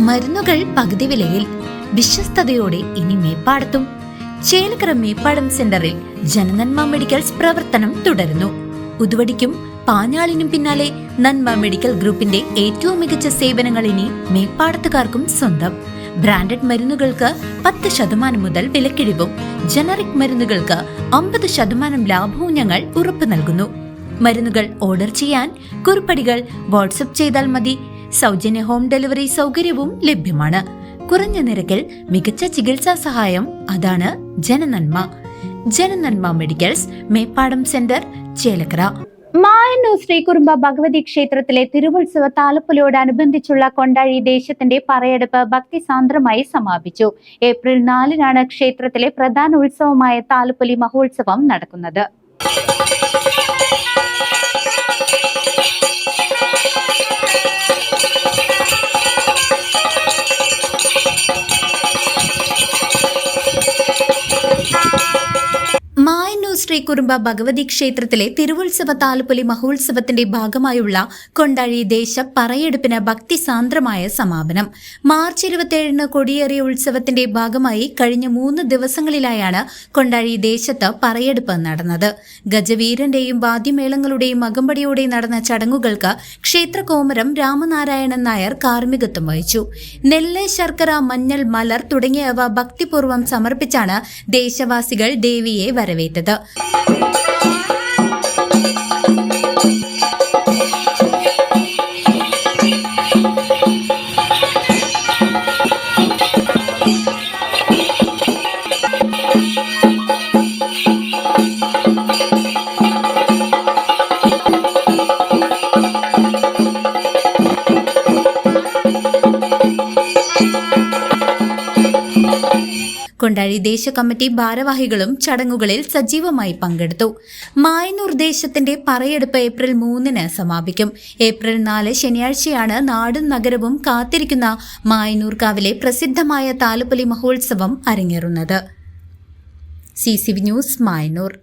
മരുന്നുകൾ പകുതി വിലയിൽ വിശ്വസ്തയോടെ ഇനി മേപ്പാടത്തും. ചേലക്കര മേപ്പാടം സെന്ററിൽ ജനനന്മ മെഡിക്കൽസ് പ്രവർത്തനം തുടരുന്നു. ഉതുവടിക്കും പാഞ്ഞാളിനും പിന്നാലെ നന്മ മെഡിക്കൽ ഗ്രൂപ്പിന്റെ ഏറ്റവും മികച്ച സേവനങ്ങൾ ഇനി മേപ്പാടത്തുകാർക്കും സ്വന്തം. ബ്രാൻഡഡ് മരുന്നുകൾക്ക് 10% മുതൽ വിലക്കിഴിവും ജനറിക് മരുന്നുകൾക്ക് 50% ലാഭവും ഞങ്ങൾ ഉറപ്പു നൽകുന്നു. മരുന്നുകൾ ഓർഡർ ചെയ്യാൻ കുറിപ്പടികൾ വാട്സ്ആപ്പ് ചെയ്താൽ മതി. സൗജന്യ ഹോം ഡെലിവറി സൗകര്യവും ലഭ്യമാണ്. കുറഞ്ഞ നിരക്കിൽ മികച്ച ചികിത്സാ സഹായം, അതാണ് ജനനന്മ. ജനനന്മ മെഡിക്കൽസ്, മേപ്പാടം സെന്റർ, ചേലക്കര. മായന്നൂർ ശ്രീകുറുമ്പ ഭഗവതി ക്ഷേത്രത്തിലെ തിരുവുത്സവ താലപ്പൊലിയോടനുബന്ധിച്ചുള്ള കൊണ്ടാഴി ദേശത്തിന്റെ പറയെടുപ്പ് ഭക്തിസാന്ദ്രമായി സമാപിച്ചു. ഏപ്രിൽ 4-നാണ് ക്ഷേത്രത്തിലെ പ്രധാന ഉത്സവമായ താലപ്പൊലി മഹോത്സവം നടക്കുന്നത്. മായന്നൂർ ശ്രീകുറുമ്പ ഭഗവതി ക്ഷേത്രത്തിലെ തിരുവുത്സവ താലപ്പൊലി മഹോത്സവത്തിന്റെ ഭാഗമായുള്ള കൊണ്ടാഴി ദേശ പറയെടുപ്പിന് ഭക്തിസാന്ദ്രമായ സമാപനം. മാർച്ച് 27-ന് കൊടിയേറിയ ഉത്സവത്തിന്റെ ഭാഗമായി കഴിഞ്ഞ 3 ദിവസങ്ങളിലായാണ് കൊണ്ടാഴി ദേശത്ത് പറയെടുപ്പ് നടന്നത്. ഗജവീരന്റെയും വാദ്യമേളങ്ങളുടെയും അകമ്പടിയോടെ നടന്ന ചടങ്ങുകൾക്ക് ക്ഷേത്രകോമരം രാമനാരായണൻ നായർ കാർമ്മികത്വം വഹിച്ചു. നെല്ല്, ശർക്കര, മഞ്ഞൾ, മലർ തുടങ്ങിയവ ഭക്തിപൂർവ്വം സമർപ്പിച്ചാണ് ദേശവാസികൾ ദേവിയെ വരവേറ്റത്. കൊണ്ടാഴി ദേശ കമ്മിറ്റി ഭാരവാഹികളും ചടങ്ങുകളിൽ സജീവമായി പങ്കെടുത്തു. മായന്നൂർ ദേശത്തിന്റെ പറയെടുപ്പ് ഏപ്രിൽ 3-ന് സമാപിക്കും. ഏപ്രിൽ 4 ശനിയാഴ്ചയാണ് നാടും നഗരവും കാത്തിരിക്കുന്ന മായന്നൂർക്കാവിലെ പ്രസിദ്ധമായ താലപ്പൊലി മഹോത്സവം അരങ്ങേറുന്നത്. CCV news, Mayannur.